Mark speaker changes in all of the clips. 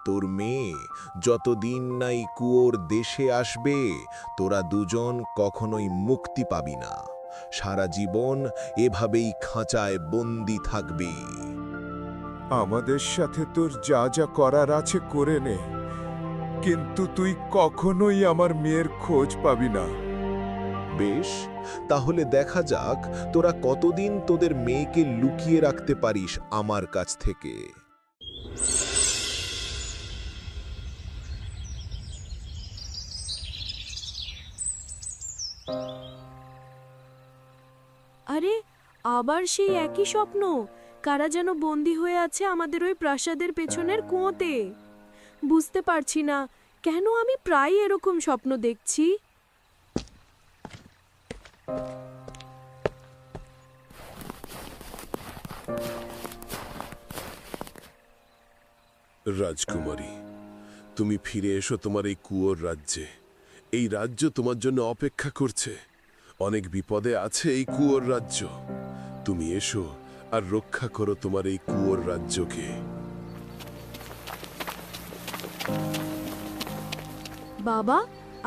Speaker 1: তোর মেয়ে যতদিন নাই কুয়োর দেশে আসবে, তোরা দুজন কখনোই মুক্তি পাবি না। সারা জীবন এভাবেই খাঁচায় বন্দি থাকবি।
Speaker 2: আমাদের সাথে তোর যা যা করার আছে করে নে, কিন্তু তুই কখনোই আমার মেয়ের খোঁজ পাবি না।
Speaker 1: বেশ, তাহলে দেখা যাক তোরা কতদিন তোদের মেয়েকে লুকিয়ে রাখতে পারিস আমার কাছ থেকে।
Speaker 3: আরে, আবার সেই একই স্বপ্ন। কারা যেন বন্দী হয়ে আছে আমাদের ওই প্রাসাদের পেছনের কুয়োতে। বুঝতে পারছি না কেন আমি প্রায় এরকম স্বপ্ন দেখছি।
Speaker 4: রাজকুমারী, তুমি ফিরে এসো তোমার এই কুয়োর রাজ্যে। এই রাজ্য তোমার জন্য অপেক্ষা করছে। অনেক বিপদে আছে এই কুয়োর রাজ্য। তুমি এসো আর রক্ষা করো তোমার এই কুয়োর রাজ্যকে।
Speaker 3: বাবা,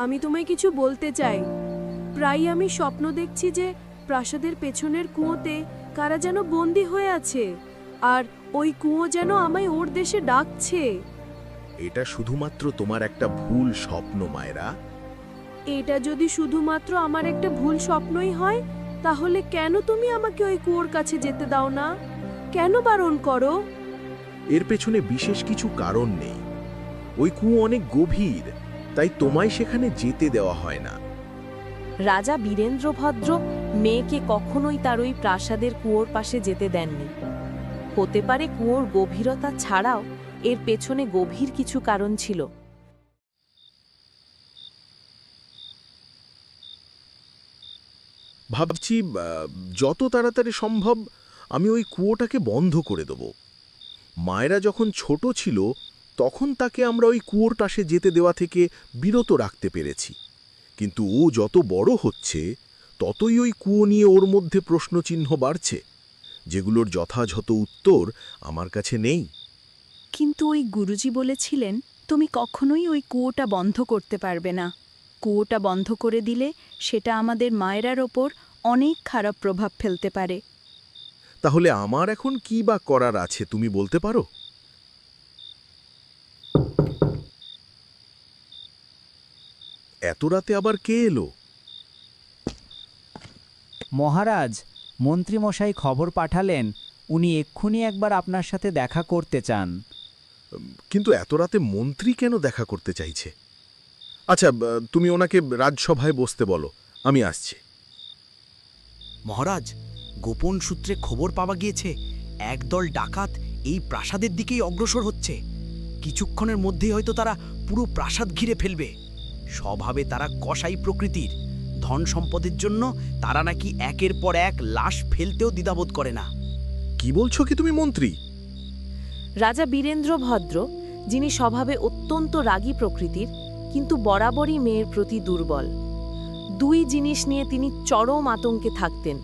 Speaker 3: আমি তোমায় কিছু বলতে চাই। প্রায় আমি স্বপ্ন দেখছি যে প্রাসাদের পেছনের কুয়োতে কারা যেন বন্দী হয়ে আছে, আর ওই কুয়ো যেন আমায় ওর দেশে ডাকছে।
Speaker 1: এটা শুধুমাত্র তোমার একটা ভুল স্বপ্ন মায়েরা।
Speaker 3: এটা যদি শুধুমাত্র আমার একটা ভুল স্বপ্নই হয়, তাহলে কেন তুমি আমাকে ওই কুয়োর কাছে যেতে দাও না? কেন বারণ করো?
Speaker 1: এর পেছনে বিশেষ কিছু কারণ নেই। ওই কুয়ো অনেক গভীর, তাই তোমায় সেখানে যেতে দেওয়া হয় না।
Speaker 5: রাজা বীরেন্দ্রভদ্র মেয়েকে কখনোই তার ওই প্রাসাদের কুয়োর পাশে যেতে দেননি। হতে পারে কুয়োর গভীরতা ছাড়াও এর পেছনে গভীর কিছু কারণ ছিল।
Speaker 1: ভাবছি যত তাড়াতাড়ি সম্ভব আমি ওই কুয়োটাকে বন্ধ করে দেব। মায়েরা যখন ছোট ছিল তখন তাকে আমরা ওই কুয়োর পাশে যেতে দেওয়া থেকে বিরত রাখতে পেরেছি, কিন্তু ও যত বড় হচ্ছে ততই ওই কুয়ো নিয়ে ওর মধ্যে প্রশ্নচিহ্ন বাড়ছে, যেগুলোর যথাযথ উত্তর আমার কাছে নেই।
Speaker 6: কিন্তু ওই গুরুজি বলেছিলেন তুমি কখনোই ওই কুয়োটা বন্ধ করতে পারবে না। কুয়োটা বন্ধ করে দিলে সেটা আমাদের মায়েরার ওপর অনেক খারাপ প্রভাব ফেলতে পারে।
Speaker 1: তাহলে আমার এখন কি বা করার আছে তুমি বলতে পারো? এত রাতে আবার কে এলো?
Speaker 7: মহারাজ, মন্ত্রীমশাই খবর পাঠালেন উনি এক্ষুনি একবার আপনার সাথে দেখা করতে চান।
Speaker 1: কিন্তু এত রাতে মন্ত্রী কেন দেখা করতে চাইছে? আচ্ছা, তুমি ওনাকে রাজসভায় বসতে বলো, আমি আসছি।
Speaker 8: মহারাজ, গোপন সূত্রে খবর পাওয়া গিয়েছে একদল ডাকাত এই প্রাসাদের দিকেই অগ্রসর হচ্ছে। কিছুক্ষণের মধ্যেই হয়তো তারা পুরো প্রাসাদ ঘিরে ফেলবে। স্বভাবে তারা কসাই প্রকৃতির। ধন সম্পদের জন্য তারা নাকি একের পর এক লাশ ফেলতেও দ্বিধাবোধ করে না।
Speaker 1: কি বলছো কি তুমি মন্ত্রী?
Speaker 5: রাজা বীরেন্দ্রভদ্র, যিনি স্বভাবে অত্যন্ত রাগী প্রকৃতির, কিন্তু বরাবরই মেয়ের প্রতি দুর্বল। দুই জিনিস নিয়ে তিনি চরম আতঙ্কে থাকতেন।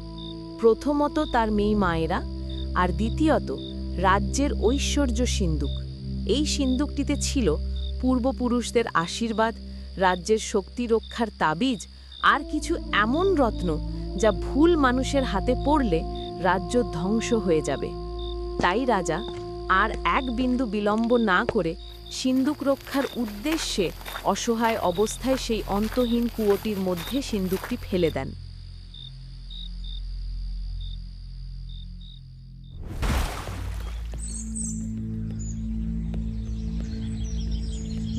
Speaker 5: প্রথমত তার মেয়ে মায়েরা, আর দ্বিতীয়ত রাজ্যের ঐশ্বর্য সিন্দুক। এই সিন্দুকটিতে ছিল পূর্বপুরুষদের আশীর্বাদ, রাজ্যের শক্তি রক্ষার তাবিজ, আর কিছু এমন রত্ন যা ভুল মানুষের হাতে পড়লে রাজ্য ধ্বংস হয়ে যাবে। তাই রাজা আর এক বিন্দু বিলম্ব না করে সিন্দুক রক্ষার উদ্দেশ্যে অসহায় অবস্থায় সেই অন্তহীন কুয়োটির মধ্যে সিন্দুকটি ফেলে দেন।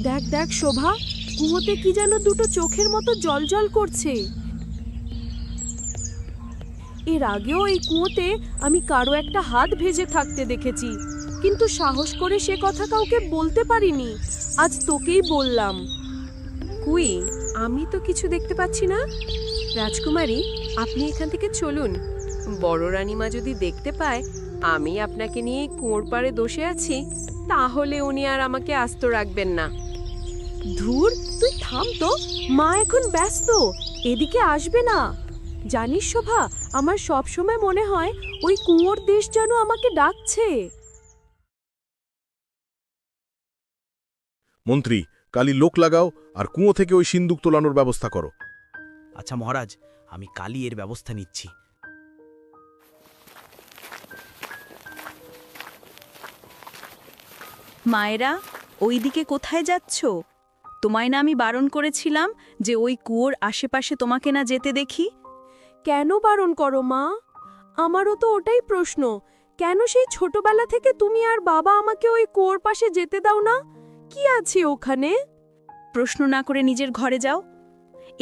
Speaker 3: দেখ দেখ শোভা, কুয়োতে কি যেন দুটো চোখের মতো জলজল করছে। এর আগেও এই কুয়োতে আমি কারো একটা হাত ভেজে থাকতে দেখেছি, কিন্তু সাহস করে সে কথা কাউকে বলতে পারিনি। আজ তোকেই বললাম। কুই, আমি তো কিছু দেখতে পাচ্ছি না। রাজকুমারী, আপনি এখান থেকে চলুন। বড় রানীমা যদি দেখতে পায় আমি আপনাকে নিয়ে কুয়োর পাড়ে বসে আছি, তাহলে উনি আর আমাকে আস্ত রাখবেন না। ধুর, তুই থাম তো, মা এখন ব্যস্ত, এদিকে আসবে না। জানিস শোভা, আমার সব সময় মনে হয় ওই কুয়োর দেশ যেন আমাকে ডাকছে।
Speaker 1: মন্ত্রী, কালি লোক লাগাও আর কুয়ো থেকে ওই সিন্দুক তোলানোর ব্যবস্থা করো।
Speaker 8: আচ্ছা মহারাজ, আমি কালই এর ব্যবস্থা নিচ্ছি।
Speaker 6: মায়েরা, ওইদিকে কোথায় যাচ্ছ? তোমায় না আমি বারণ করেছিলাম যে ওই কুয়োর আশেপাশে তোমাকে না যেতে দেখি?
Speaker 3: কেন বারণ করো মা? আমারও তো ওটাই প্রশ্ন, কেন সেই ছোটবেলা থেকে তুমি আর বাবা আমাকে ওই কুয়োর পাশে যেতে দাও না? কি আছে ওখানে?
Speaker 6: প্রশ্ন না করে নিজের ঘরে যাও।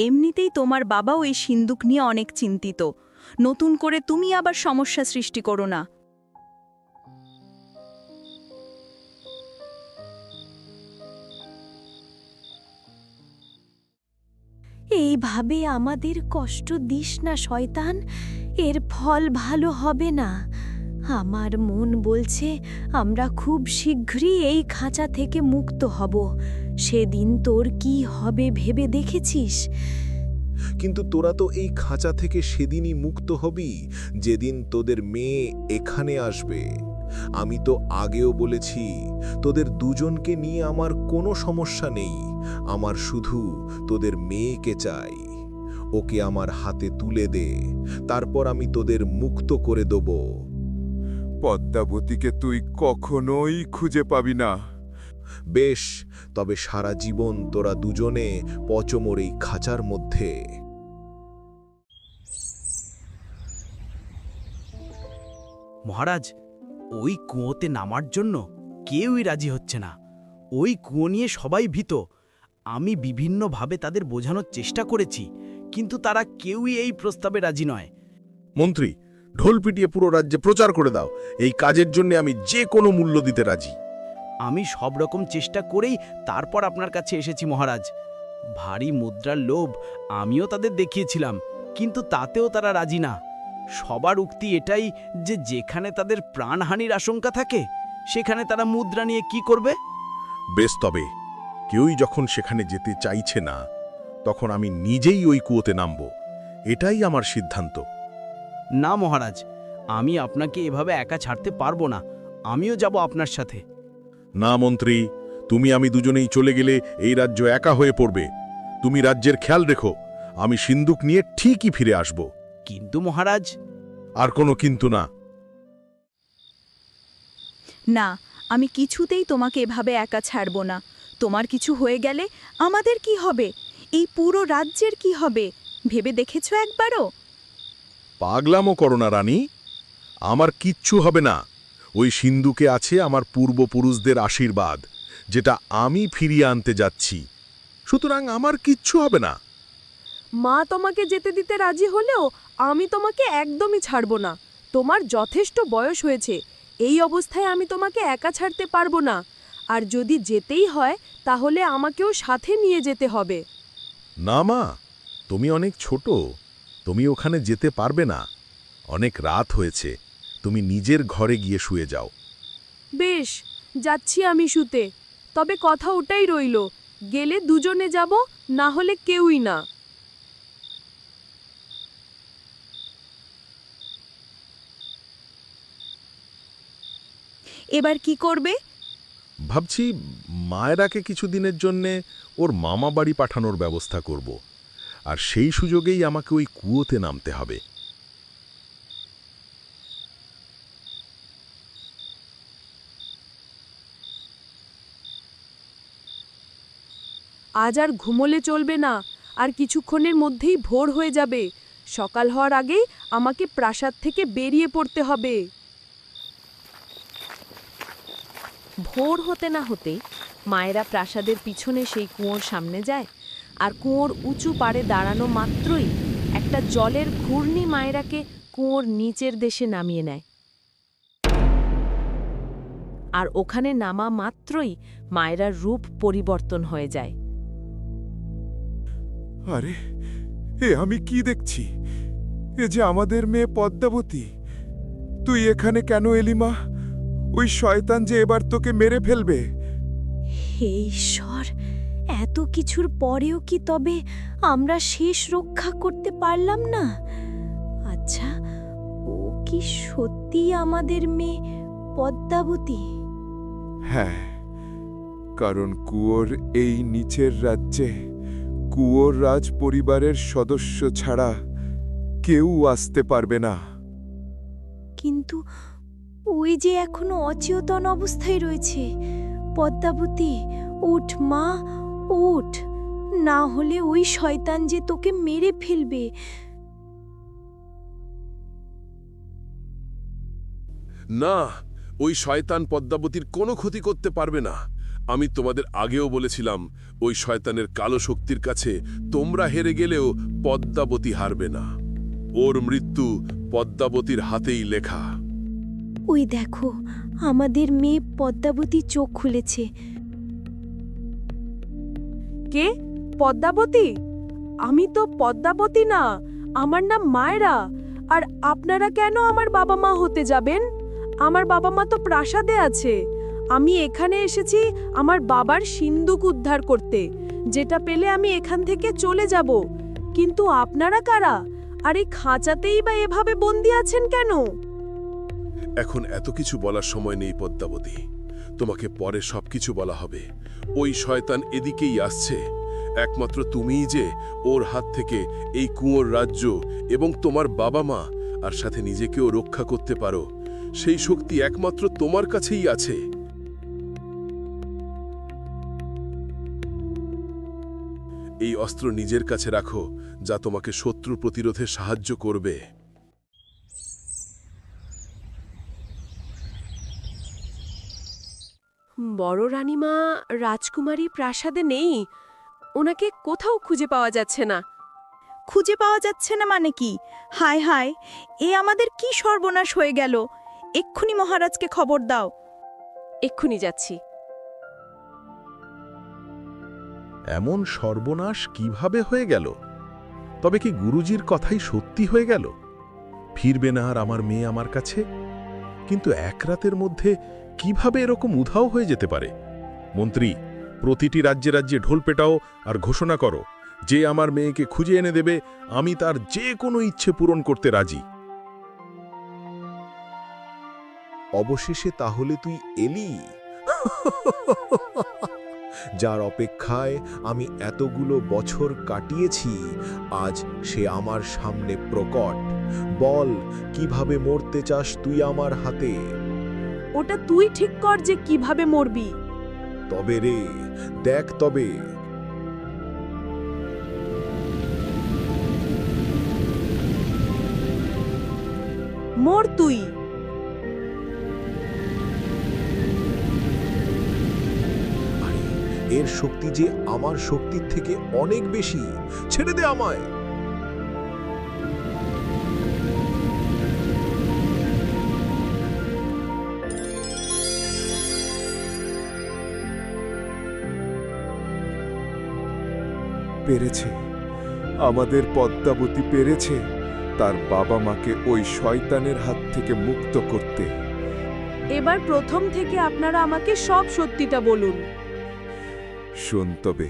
Speaker 6: এমনিতেই তোমার বাবাও এই সিন্দুক নিয়ে অনেক চিন্তিত, নতুন করে তুমি আবার সমস্যা সৃষ্টি করো না।
Speaker 5: এইভাবে আমাদের কষ্ট দিস না শয়তান, এর ফল ভালো হবে না। আমার মন বলছে আমরা খুব শীঘ্রই এই খাঁচা থেকে মুক্ত হব। সেদিন তোর কি হবে ভেবে দেখেছিস?
Speaker 1: কিন্তু তোরা তো এই খাঁচা থেকে সেদিনই মুক্ত হবি যেদিন তোদের মেয়ে এখানে আসবে। আমি তো আগেও বলেছি, তোদের দুজনকে নিয়ে আমার কোনো সমস্যা নেই, আমার শুধু তোদের মেয়েকে চাই। ওকে আমার হাতে তুলে দে, তারপর আমি তোদের মুক্ত করে দেব।
Speaker 2: পদ্মাবতীকে তুই কখনোই খুঁজে পাবি না।
Speaker 1: বেশ, তবে সারা জীবন তোরা দুজনে পচমোর এই খাঁচার মধ্যে।
Speaker 8: মহারাজ, ওই কুয়োতে নামার জন্য কেউই রাজি হচ্ছে না। ওই কুয়ো নিয়ে সবাই ভীত। আমি বিভিন্নভাবে তাদের বোঝানোর চেষ্টা করেছি, কিন্তু তারা কেউই এই প্রস্তাবে রাজি নয়।
Speaker 1: মন্ত্রী, ঢোল পিটিয়ে পুরো রাজ্যে প্রচার করে দাও, এই কাজের জন্য আমি যে কোনো মূল্য দিতে রাজি।
Speaker 8: আমি সব রকম চেষ্টা করেই তারপর আপনার কাছে এসেছি মহারাজ। ভারী মুদ্রার লোভ আমিও তাদের দেখিয়েছিলাম, কিন্তু তাতেও তারা রাজি না। সবার উক্তি এটাই যে যেখানে তাদের প্রাণহানির আশঙ্কা থাকে সেখানে তারা মুদ্রা নিয়ে কি করবে।
Speaker 1: বেশ, তবে কেউই যখন সেখানে যেতে চাইছে না, তখন আমি নিজেই ওই কুয়োতে নামব, এটাই আমার সিদ্ধান্ত।
Speaker 8: না মহারাজ, আমি আপনাকে এভাবে একা ছাড়তে পারবো না। আমিও যাব আপনার সাথে।
Speaker 1: না মন্ত্রী, তুমি আমি দুজনেই চলে গেলে এই রাজ্য একা হয়ে পড়বে। তুমি রাজ্যের খেয়াল রেখো, আমি সিন্দুক নিয়ে ঠিকই ফিরে আসব।
Speaker 8: কিন্তু মহারাজ।
Speaker 1: আর কোনো কিন্তু না।
Speaker 6: না, আমি কিছুতেই তোমাকে এভাবে একা ছাড়ব না। তোমার কিছু হয়ে গেলে আমাদের কি হবে? এই পুরো রাজ্যের কি হবে ভেবে দেখেছো একবারও?
Speaker 1: পাগলামো করো না রানী, আমার কিচ্ছু হবে না। ওই সিন্দুকে আছে আমার পূর্বপুরুষদের আশীর্বাদ, যেটা আমি ফিরিয়ে আনতে যাচ্ছি। সুতরাং আমার কিচ্ছু হবে না।
Speaker 3: মা তোমাকে যেতে দিতে রাজি হলেও আমি তোমাকে একদমই ছাড়ব না। তোমার যথেষ্ট বয়স হয়েছে, এই অবস্থায় আমি তোমাকে একা ছাড়তে পারবো না। আর যদি যেতেই হয় তাহলে আমাকেও সাথে নিয়ে যেতে হবে।
Speaker 1: না মা, তুমি অনেক ছোট, তুমি ওখানে যেতে পারবে না। অনেক রাত হয়েছে, তুমি নিজের ঘরে গিয়ে শুয়ে যাও।
Speaker 3: বেশ, যাচ্ছি আমি শুতে। তবে কথা ওটাই রইল, গেলে দুজনে যাব, না হলে কেউই না।
Speaker 6: এবার কি করবে?
Speaker 1: ভাবছি মায়েরাকে কিছুদিনের জন্যে ওর মামা বাড়ি পাঠানোর ব্যবস্থা করব, আর সেই সুযোগেই আমাকে ওই কুয়োতে নামতে হবে।
Speaker 3: আজ আর ঘুমোলে চলবে না, আর কিছুক্ষণের মধ্যেই ভোর হয়ে যাবে। সকাল হওয়ার আগেই আমাকে প্রাসাদ থেকে বেরিয়ে পড়তে হবে।
Speaker 5: ভোর হতে না হতেই মায়েরা প্রাসাদের পিছনে সেই কুয়োর সামনে যায়, আর কুয়োর উঁচু পাড়ে দাঁড়ানো মাত্রই একটা জলের ঘূর্ণি মায়েরাকে কুয়োর নিচের দেশে নামিয়ে নেয়। আর ওখানে নামা মাত্রই মায়েরার রূপ পরিবর্তন হয়ে যায়।
Speaker 2: আরে, এ আমি কি দেখছি? এ যে আমাদের মেয়ে পদ্মাবতী। তুই এখানে কেন এলি মা? ওই শয়তান যে এবার তোকে মেরে ফেলবে।
Speaker 5: হে ঈশ্বর, এত কিছুর পরেও কি তবে আমরা শেষ রক্ষা করতে পারলাম না? আচ্ছা, ও কি সত্যি আমাদের মেয়ে পদ্মাবতী?
Speaker 2: হ্যাঁ, কারণ কুয়োর এই নিচের রাজ্যে কুয়োর রাজ পরিবারের সদস্য ছাড়া কেউ আসতে পারবে না।
Speaker 6: কিন্তু ওই যে এখনো অচেতন অবস্থায় রয়েছে। পদ্মাবতী, উঠ মা, উঠ, না হলে ওই শয়তান যে তোকে মেরে ফেলবে।
Speaker 4: না, ওই শয়তান পদ্মাবতীর কোনো ক্ষতি করতে পারবে না। আমি তোমাদের আগেও বলেছিলাম, ওই শয়তানের কালো শক্তির কাছে তোমরা হেরে গেলেও পদ্মাবতী হারবে না। ওর মৃত্যু পদ্মাবতীর হাতেই লেখা।
Speaker 6: ওই দেখো, আমাদের মেয়ে পদ্মাবতী চোখ খুলেছে।
Speaker 3: কে? পদ্মাবতী? আমি তো পদ্মাবতী না, আমার নাম মায়রা। আর আপনারা কেন আমার বাবা মা হতে যাবেন? আমার বাবা মা তো প্রাসাদে আছে। আমি এখানে এসেছি আমার বাবার সিন্দুক উদ্ধার করতে, যেটা পেলে আমি এখান থেকে চলে যাব। কিন্তু আপনারা কারা? আর এই খাঁচাতেই বা এভাবে বন্দি আছেন কেন?
Speaker 4: এখন এত কিছু বলার সময় নেই পদ্মাবতী, তোমাকে পরে সবকিছু বলা হবে। ওই শয়তান এদিকেই আসছে। একমাত্র তুমিই যে ওর হাত থেকে এই কুয়োর রাজ্য এবং তোমার বাবা মা আর সাথে নিজেকেও রক্ষা করতে পারো। সেই শক্তি একমাত্র তোমার কাছেই আছে। এই অস্ত্র নিজের কাছে রাখো, যা তোমাকে শত্রু প্রতিরোধে সাহায্য করবে।
Speaker 3: বড় রানীমা রাজকুমারী প্রাসাদে নেই। ওনাকে কোথাও খুঁজে পাওয়া যাচ্ছে না।
Speaker 6: খুঁজে পাওয়া যাচ্ছে না মানে কি? হায় হায়, এ আমাদের কি সর্বনাশ হয়ে গেল! এক্ষুনি মহারাজকে খবর দাও।
Speaker 3: এক্ষুনি যাচ্ছি।
Speaker 1: এমন সর্বনাশ কিভাবে হয়ে গেল? তবে কি গুরুজির কথাই সত্যি হয়ে গেল? ফিরবে না আর আমার মেয়ে আমার কাছে? কিন্তু এক রাতের মধ্যে কিভাবে এরকম উধাও হয়ে যেতে পারে? মন্ত্রী, প্রতিটি রাজ্যে রাজ্যে ঢোল পেটাও আর ঘোষণা করো, যে আমার মেয়েকে খুঁজে এনে দেবে আমি তার যে কোনো ইচ্ছে পূরণ করতে রাজি।
Speaker 9: অবশেষে তাহলে তুই এলি, যার অপেক্ষায় আমি এতগুলো বছর কাটিয়েছি। আজ সে আমার সামনে প্রকট। বল, কিভাবে মরতে চাস তুই আমার হাতে?
Speaker 3: ওটা তুই ঠিক কর যে কিভাবে মরবি।
Speaker 9: তবে রে, দেখ তবে।
Speaker 3: মর তুই।
Speaker 9: আরে, এর শক্তি যে আমার শক্তির থেকে অনেক বেশি। ছেড়ে দে আমায়।
Speaker 2: পেরেছে, আমাদের পদ্মাবতী পেরেছে তার বাবা মাকে ওই শয়তানের হাত থেকে মুক্ত করতে।
Speaker 3: এবার প্রথম থেকে আপনারা আমাকে সব সত্যিটা বলুন।
Speaker 2: শোন তবে।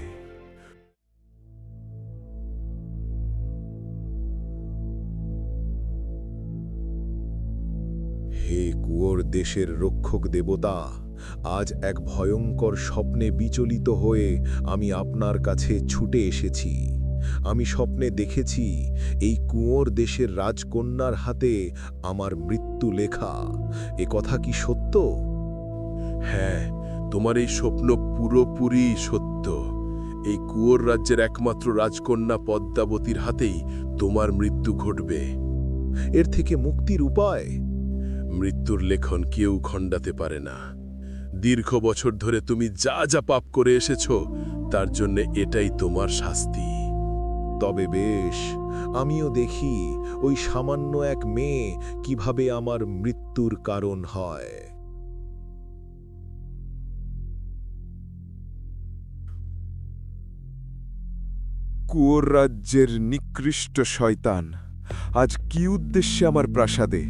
Speaker 9: হে কুয়োর দেশের রক্ষক দেবতা, আজ এক ভয়ঙ্কর স্বপ্নে বিচলিত হয়ে আমি আপনার কাছে ছুটে এসেছি। আমি স্বপ্নে দেখেছি এই কুয়োর দেশের রাজকন্যার হাতে আমার মৃত্যু লেখা। এ কথা কি সত্য?
Speaker 4: হ্যাঁ, তোমার এই স্বপ্ন পুরোপুরি সত্য। এই কুয়োর রাজ্যের একমাত্র রাজকন্যা পদ্মাবতীর হাতেই তোমার মৃত্যু ঘটবে।
Speaker 9: এর থেকে মুক্তির উপায়?
Speaker 4: মৃত্যুর লেখন কেউ খণ্ডাতে পারে না। দীর্ঘ বছর ধরে তুমি যা যা পাপ করে এসেছ, তার জন্য এটাই তোমার শাস্তি।
Speaker 9: তবে বেশ, আমিও দেখি ওই সামান্য এক মেয়ে কিভাবে আমার মৃত্যুর কারণ হয়।
Speaker 2: কুয়োর রাজ্যের নিকৃষ্ট শয়তান আজ কি উদ্দেশ্যে আমার প্রাসাদে?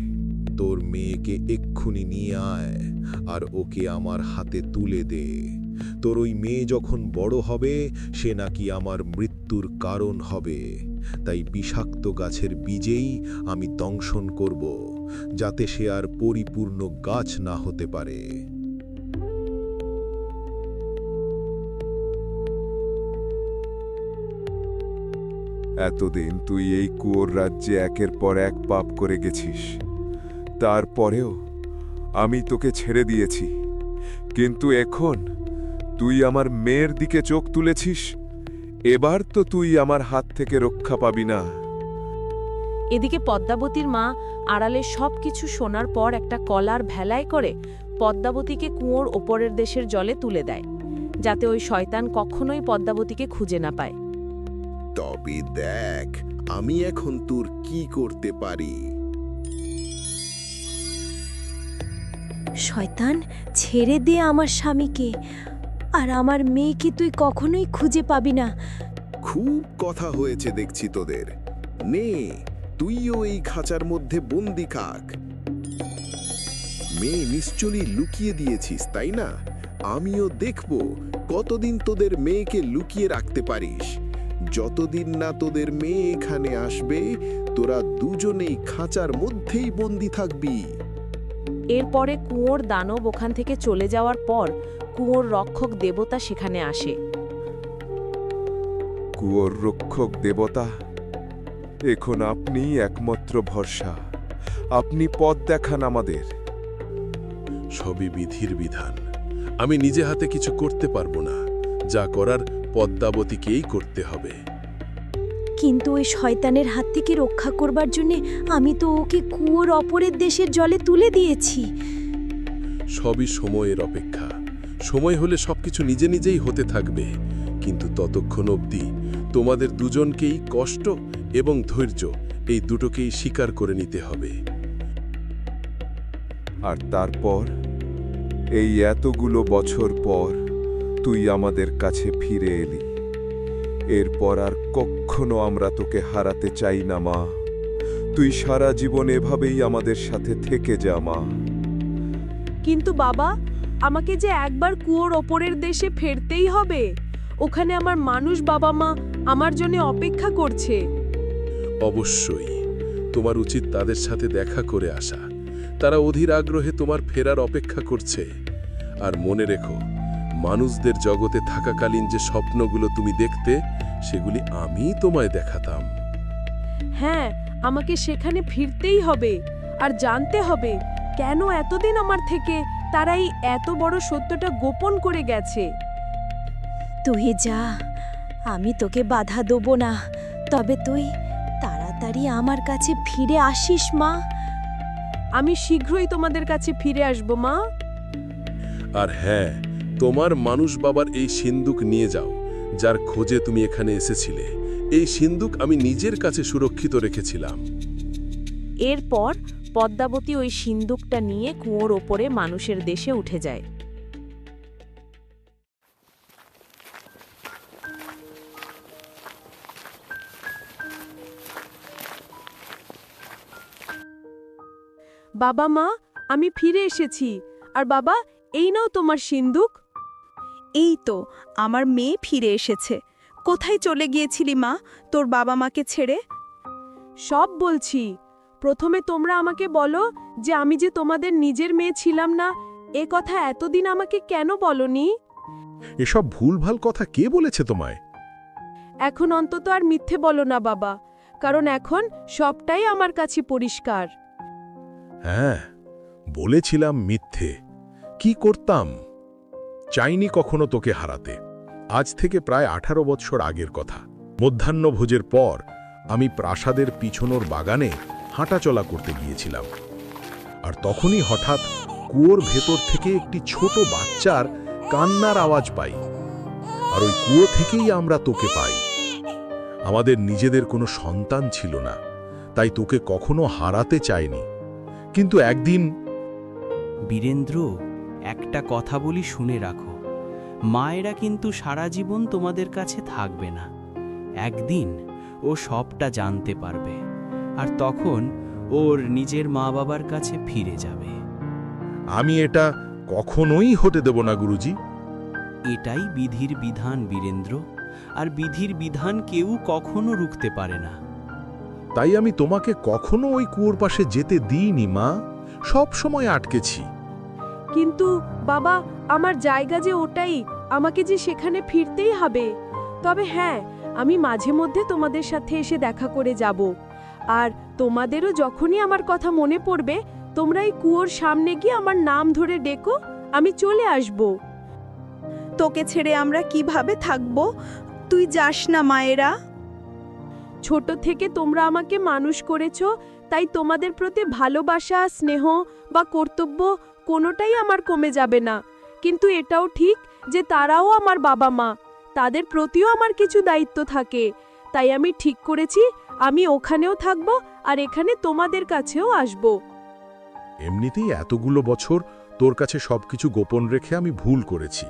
Speaker 9: তোর মেয়েকে এক্ষুনি নিয়ে আয় আর ওকে আমার হাতে তুলে দে। তোর ওই মেয়ে যখন বড় হবে, সে নাকি আমার মৃত্যুর কারণ হবে। তাই বিষাক্ত গাছের বীজেই আমি দংশন করব, যাতে সে আর পরিপূর্ণ গাছ না হতে পারে।
Speaker 2: এতদিন তুই এই কুয়োর রাজ্যে একের পর এক পাপ করে গেছিস, তারপরেও আমি তোকে ছেড়ে দিয়েছি। কিন্তু এখন তুই আমার মেয়ের দিকে চোখ তুলেছিস, এবার তো তুই আমার হাত থেকে রক্ষা পাবি না।
Speaker 5: এদিকে পদ্মাবতীর মা আড়ালে সবকিছু শোনার পর একটা কলার ভেলায় করে পদ্মাবতীকে কুয়োর ওপরের দেশের জলে তুলে দেয়, যাতে ওই শয়তান কখনোই পদ্মাবতীকে খুঁজে না পায়।
Speaker 1: তবে দেখ আমি এখন তোর কি করতে পারি।
Speaker 3: শয়তান, ছেড়ে দে আমার স্বামীকে, আর আমার মেয়েকে তুই কখনোই খুঁজে পাবি না।
Speaker 1: খুব কথা হয়েছে দেখছি তোদের। নে, তুইও এই খাঁচার মধ্যে বন্দি থাক। মেয়ে নিশ্চয়ই লুকিয়ে দিয়েছিস, তাই না? আমিও দেখব কতদিন তোদের মেয়েকে লুকিয়ে রাখতে পারিস। যতদিন না তোদের মেয়ে এখানে আসবে, তোরা দুজনেই খাঁচার মধ্যেই বন্দি থাকবি।
Speaker 5: এরপরে কুয়োর দানব ওখান থেকে চলে যাওয়ার পর কুয়োর রক্ষক দেবতা সেখানে আসে।
Speaker 2: কুয়োর রক্ষক দেবতা, এখন আপনিই একমাত্র ভরসা। আপনি পথ দেখান আমাদের।
Speaker 4: সবই বিধির বিধান। আমি নিজে হাতে কিছু করতে পারবো না, যা করার পদ্মাবতীকেই করতে হবে।
Speaker 3: কিন্তু ওই শয়তানের হাত থেকে রক্ষা করবার জন্য আমি তো ওকে কুয়োর অপরের দেশের জলে তুলে দিয়েছি।
Speaker 4: সবই সময়ের অপেক্ষা। সময় হলে সবকিছু নিজে নিজেই হতে থাকবে, কিন্তু ততক্ষণ অবধি তোমাদের দুজনকেই কষ্ট এবং ধৈর্য এই দুটোকেই স্বীকার করে নিতে হবে।
Speaker 2: আর তারপর এই এতগুলো বছর পর তুই আমাদের কাছে ফিরে এলি। এরপর আর কখনো আমরা তোকে হারাতে চাই না মা। তুই সারা জীবন এভাবেই আমাদের সাথে থেকে যা মা।
Speaker 3: কিন্তু বাবা, আমাকে যে একবার কুয়োর ওপরের দেশে ফেরতেই হবে। ওখানে আমার মানুষ বাবা মা আমার জন্য অপেক্ষা করছে।
Speaker 4: অবশ্যই তোমার উচিত তাদের সাথে দেখা করে আসা। তারা অধীর আগ্রহে তোমার ফেরার অপেক্ষা করছে। আর মনে রেখো, মানুষদের জগতে থাকাকালীন যে স্বপ্নগুলো তুমি দেখতে, সেগুলি আমিই তোমায় দেখাতাম।
Speaker 3: হ্যাঁ, আমাকে সেখানে ফিরতেই হবে আর জানতে হবে কেন এতদিন আমার থেকে তারা এই এত বড় সত্যটা গোপন করে গেছে। তুই যা, আমি তোকে বাধা দেব না। তবে তুই তাড়াতাড়ি আমার কাছে ফিরে আসিস মা। আমি শীঘ্রই তোমাদের কাছে ফিরে আসব মা।
Speaker 4: আর হ্যাঁ, তোমার মানুষ বাবার এই সিন্দুক নিয়ে যাও, যার খোঁজে তুমি এখানে এসেছিলে। এই সিন্দুক আমি নিজের কাছে সুরক্ষিত রেখেছিলাম।
Speaker 5: এরপর পদ্মাবতী ওই সিন্দুকটা নিয়ে কুয়োর ওপরে মানুষের দেশে উঠে যায়।
Speaker 3: বাবা মা, আমি ফিরে এসেছি। আর বাবা, এই নাও তোমার সিন্দুক।
Speaker 6: এই তো আমার মেয়ে ফিরে এসেছে। কোথায় চলে গিয়েছিলি মা, তোর বাবা মাকে ছেড়ে?
Speaker 3: সব বলছি। প্রথমে তোমরা আমাকে বলো যে আমি যে তোমাদের নিজের মেয়ে ছিলাম না, এ কথা এতদিন আমাকে কেন বলনি?
Speaker 1: এসব ভুলভাল কথা কে বলেছে তোমায়?
Speaker 3: এখন অন্তত আর মিথ্যে বলো না বাবা, কারণ এখন সবটাই আমার কাছে পরিষ্কার।
Speaker 1: হ্যাঁ, বলেছিলাম মিথ্যে। কি করতাম? চাইনি কখনো তোকে হারাতে। আজ থেকে প্রায় 18 বৎসর আগের কথা। মধ্যাহ্নভোজের পর আমি প্রাসাদের পিছনোর বাগানে হাঁটাচলা করতে গিয়েছিলাম। আর তখনই হঠাৎ কুয়োর ভেতর থেকে একটি ছোট বাচ্চার কান্নার আওয়াজ পাই। আর ওই কুয়ো থেকেই আমরা তোকে পাই। আমাদের নিজেদের কোনো সন্তান ছিল না, তাই তোকে কখনো হারাতে চাইনি। কিন্তু একদিন...
Speaker 10: বীরেন্দ্র, একটা কথা বলি, শুনে রাখো। মায়েরা কিন্তু সারা জীবন তোমাদের কাছে থাকবে না। একদিন ও সবটা জানতে পারবে, আর তখন ওর নিজের মা বাবার কাছে ফিরে যাবে।
Speaker 1: আমি এটা কখনোই হতে দেব না গুরুজি।
Speaker 10: এটাই বিধির বিধান বীরেন্দ্র, আর বিধির বিধান কেউ কখনো রুখতে পারে না।
Speaker 1: তাই আমি তোমাকে কখনো ওই কুয়োর পাশে যেতে দিইনি মা, সব সময় আটকেছি।
Speaker 3: কিন্তু বাবা, আমার জায়গা যে ওটাই, আমাকে যে সেখানে ফিরতেই হবে। তবে হ্যাঁ, আমি মাঝে মধ্যে তোমাদের সাথে এসে দেখা করে যাব। আর তোমাদেরও যখনই আমার কথা মনে পড়বে তোমরা এই কুয়োর সামনে গিয়ে আমার নাম ধরে ডেকো, আমি চলে আসব।
Speaker 6: তোকে ছেড়ে আমরা কিভাবে থাকব? তুই যাস না মায়েরা।
Speaker 3: ছোট থেকে তোমরা আমাকে মানুষ করেছো, তাই তোমাদের প্রতি ভালোবাসা, স্নেহ বা কর্তব্য কোনোটাই আমার কমে যাবে না। কিন্তু এটাও ঠিক যে তারাও আমার বাবা মা, তাদের প্রতিও আমার কিছু দায়িত্ব থাকে। তাই আমি ঠিক করেছি আমি ওখানেও থাকব আর এখানে তোমাদের কাছেও আসব।
Speaker 1: এমনিতেই এতগুলো বছর তোর কাছে সবকিছু গোপন রেখে আমি ভুল করেছি।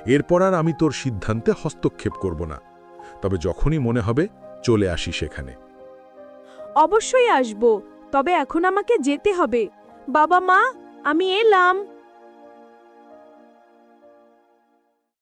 Speaker 1: এরপর আর আমি তোর সিদ্ধান্তে হস্তক্ষেপ করব না। তবে যখনই মনে হবে চলে আসি সেখানে।
Speaker 3: অবশ্যই আসব, তবে এখন আমাকে যেতে হবে। বাবা মা, আমি এলাম।